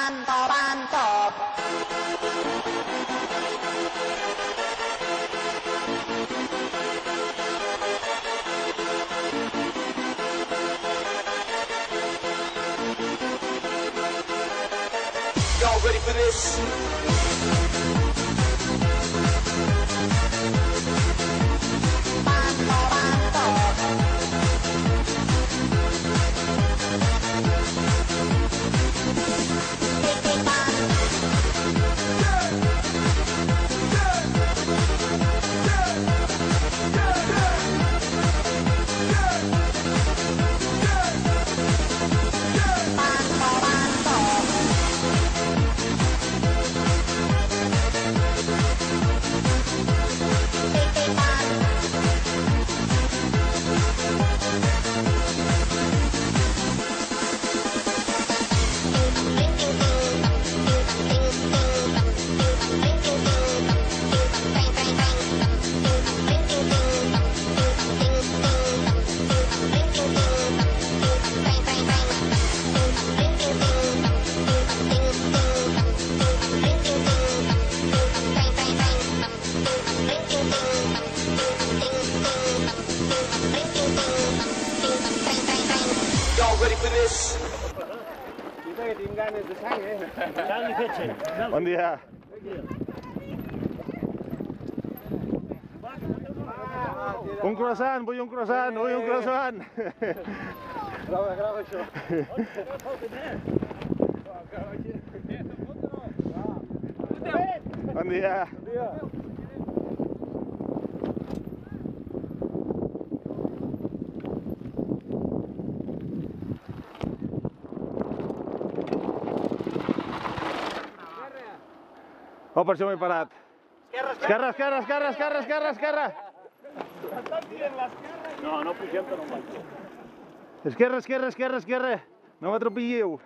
Y'all ready for this? Y'all ready for this? Kita que tinc ganes de sang, Charlie Kitchen. Bon dia. Un croissant, vull un croissant, vull un croissant. Grava això. Bon dia. Oh, per això m'he parat. Esquerra, esquerra, esquerra, esquerra, esquerra, esquerra. No, no pugem per un banc. Esquerra, esquerra, esquerra, esquerra. No m'atropelleu.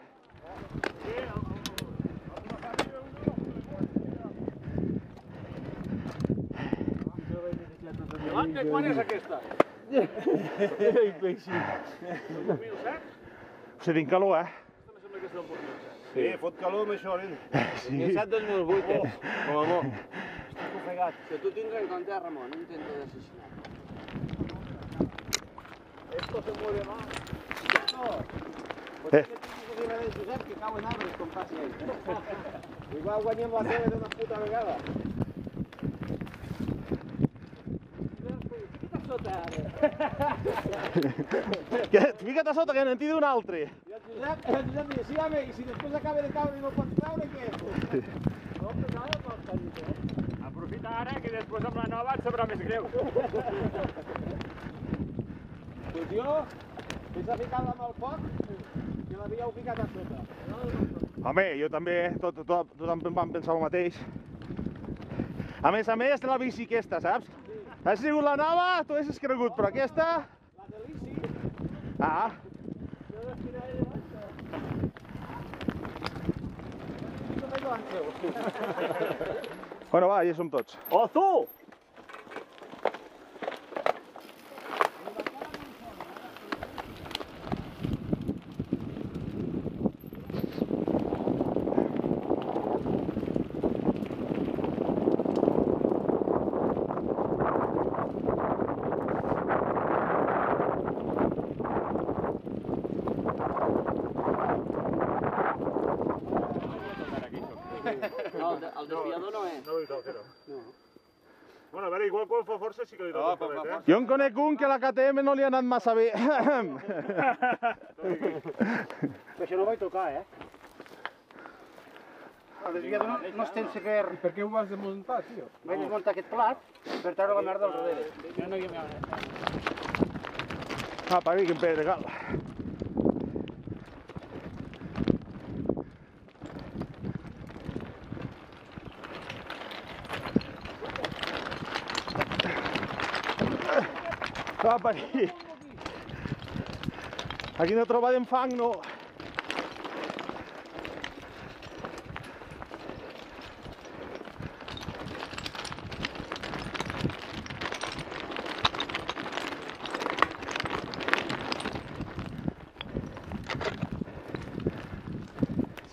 Quan és aquesta? Hosti, tinc calor, Sí, fot calor amb això, nen. Sí. 2007-2008, com a mo. Estic ofegat. Que tu tingues en compte, Ramon, no intento assassinar. Esto se mueve más. Pues que tinguis que dir a Josep que cau en arbres com faci ell. Igual guanyem la tele d'una puta vegada. Fica't a sota, que n'en tiri un altre. I el Josep diu, sí, home, i si després acaba de caure i no pots caure, què? No, però no, no està dit, Aprofita ara, que després amb la nova et sabrà més greu. Pues jo, vés a ficar-la amb el foc, que l'havíeu ficat a sota. Home, jo també, tothom vam pensar el mateix. A més, la bici aquesta, saps? Ha sigut la nova, tu haguessis cregut, però aquesta... La de l'Isi. Ah. Bueno, va, ja som tots. Oh, tu! No, el desviador no és. No li toca, no. Bueno, a veure, igual quan fa força sí que li toca un palet, eh? Jo en conec un que a la KTM no li ha anat massa bé. Això no vaig tocar, El desviador no es tensa per... I per què ho vas desmuntar, tio? Vaig desmuntar aquest plat per treure la merda al darrere. Jo no hi havia Apa, aquí, quin pedregal. Apa, aquí. Aquí no trobàvem fang, no.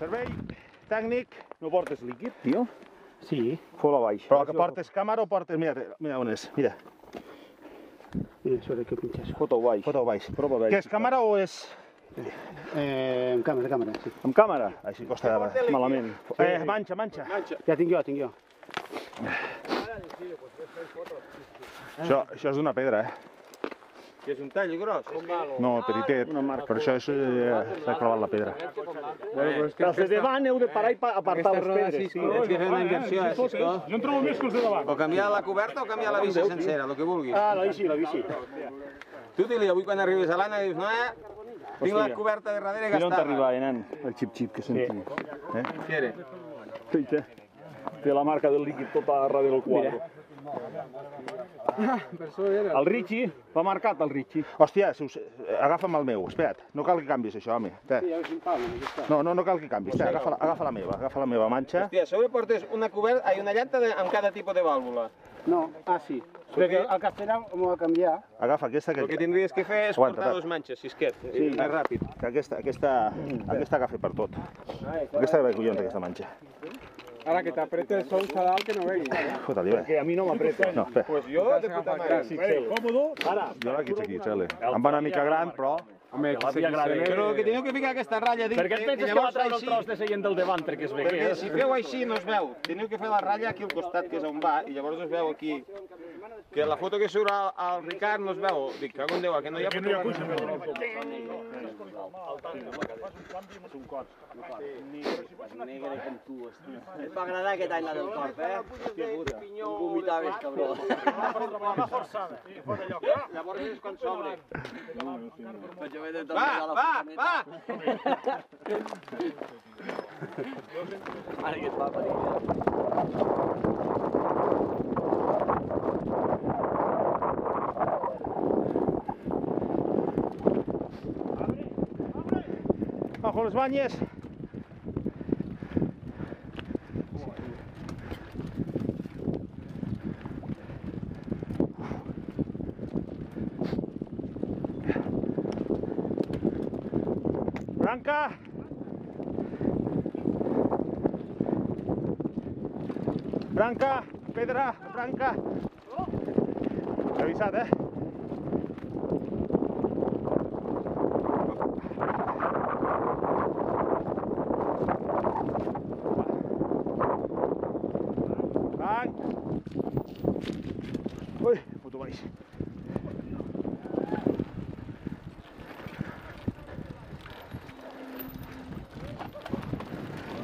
Servei. tècnic. No portes líquid, tio? Sí. Fola baix. Però que portes càmera o portes... Mira on és, mira. Mira, això que pinxes. Fota-ho baix. Fota-ho baix. Prova baix. Què és, càmera o és... Amb càmera, sí. Amb càmera? Així costa... Malament. Manxa. Ja tinc jo. Això és d'una pedra, Que és un tall gros. No, peritet. Per això s'ha clavat la pedra. Els de davant heu de parar i apartar les pedres. Tens que fer una inversió, Cisco. Jo en trobo més que els de davant. O canviar la coberta o canviar la bici sencera, el que vulguis. Ah, la bici. Tu, Tili, avui quan arribes a l'Anna dius, tinc la coberta de darrere Mira on gastada. t'arriba, nen, el xip-xip que sentim. Què era? Té la marca del líquid tota a darrere del quadre. El Richie, va marcat el Richie. Hòstia, agafa'm el meu, espera't. No cal que canvis això, home. No cal que canvis. Agafa la meva manxa. Hòstia, a sobre portes una llanta amb cada tipus de vàlvula. No, sí. Perquè el castellà m'ho va canviar. Agafa aquesta El que tindries que fer és Aguanta, portar dos manxes, Sisquet, més ràpid. Aquesta agafa per tot. Aquesta va collons, aquesta manxa. Ara que t'apreta el sous a dalt que no vegui. Fota-li, bé. Que a mi no m'apreta. No, espera. Pues jo, de puta mare. Còmodo? Ara. Jo la quitzo aquí, Xele. Em va una mica gran, però... Però que teniu que ficar aquesta ratlla dins. Per què et penses que va treure el tros de seient del davantre que es ve? Perquè si feu així no es veu. Teniu que fer la ratlla aquí al costat, que és on va, i llavors es veu aquí. Que la foto que surt al Ricard no es veu. Dic, cago en Déu, que no hi ha foto. Et va agradar aquest any la del corp, Un vomitaves, cabró. Llavors és quan s'obre. Va! Ara que et va parir. Bajo les banyes. Branca. Branca, pedra, branca. Avisat, Banc. Ui, puto baix.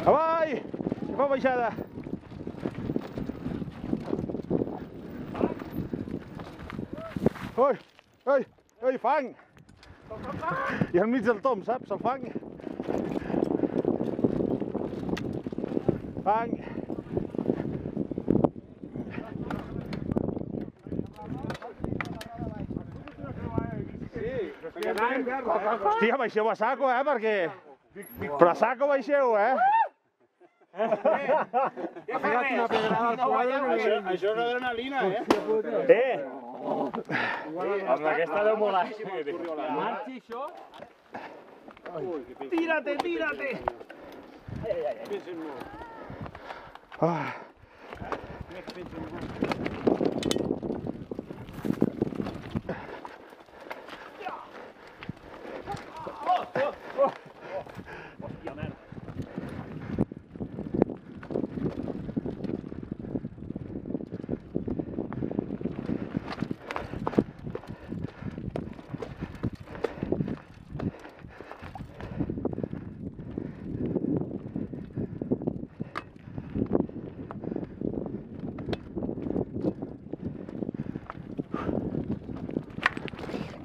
Avall! Que fa baixada. Ui, fang! I al mig del tom, saps, el fang? Fang! Hòstia, baixeu a saco, perquè... Però a saco baixeu, Això és adrenalina, Amb aquesta deu molar. Marxi, això? Tírate!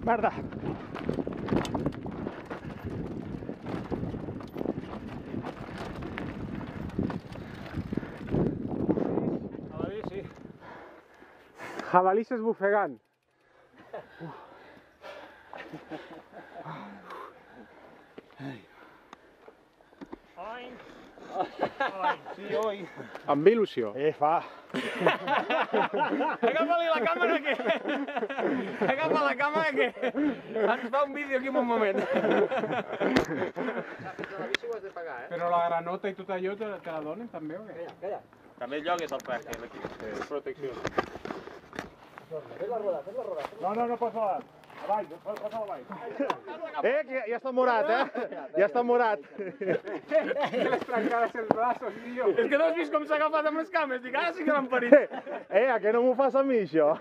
Merda! Jabalís esbufegant. Sí, oi. Amb il·lusió. Fa. Agafa-li la càmera que... Agafa la càmera que... Ens fa un vídeo aquí en un moment. Però la granota i tot allò te la donen també o què? També llogues el parc, aquí. Protecció. No, posa-la. Avall, posa-la avall. Que ja està morat, Ja està morat. Les trencades els braços, tio. És que no has vist com s'ha agafat amb les cames, dic, ara sí que l'han parit. A què no m'ho fas a mi, això?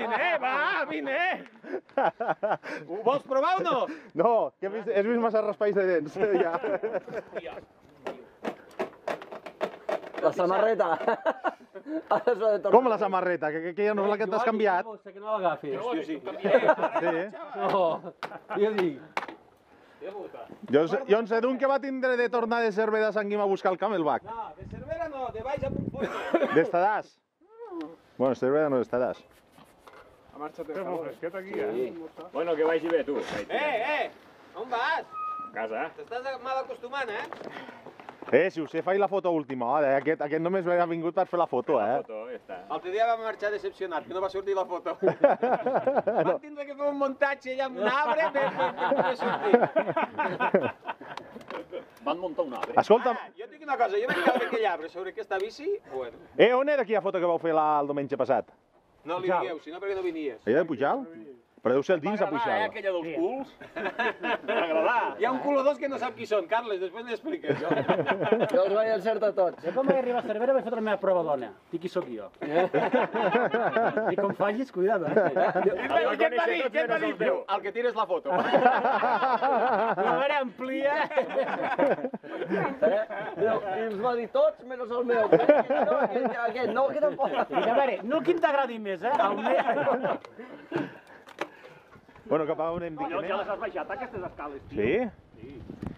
Vine, va, vine. Ho vols provar o no? No, que has vist massa raspalls de dents, ja. La samarreta. Ara s'ho ha de tornar. Com la samarreta? Que ja no és la que t'has canviat? Que no l'agafis. Hòstia, sí. Sí. No, jo dic. Jo en sé d'un que va tindre de tornar de Cervera a Sant Guim a buscar el Camelback. No, de Cervera no, de baix a Puigfort. D'Estadàs. Bueno, Cervera no d'Estadàs. Ha marxat el calor. Fresquet aquí, eh? Bueno, que vagi bé, tu. On vas? Casa. T'estàs mal acostumant, Si ho sé, faig la foto última hora. Aquest només ha vingut per fer la foto, Foto, ja està. L'altre dia vam marxar decepcionat, que no va sortir la foto. Vam tindre que fer un muntatge allà amb un arbre per poder sortir. Van muntar un arbre. Escolta'm, Jo et dic una cosa, jo vaig caure aquell arbre sobre aquesta bici, bueno, on era aquella foto que vau fer el diumenge passat? no li digueu, si no perquè no vinies. Allà de Pujal? Però deu ser el dins de Pujal. Aquella dels culs. M'agradar. Hi ha un culo dos que no sap qui són, Carles, després m'hi expliques. Jo els vaig encertar tots. Jo quan vaig arribar a Cervera vaig fotre la meva prova dona. Dic qui sóc jo. I com facis, cuidado. I què et va dir? Què et va dir? Diu, el que tires la foto. La vera amplia. I ens va dir tots, menys el meu. Aquest no, que tampoc. Dic, a veure, no el que t'agradi més, el meu. Bueno, cap a on hem dit que Ja anem? les has baixat, aquestes escales, tio. Sí? Sí.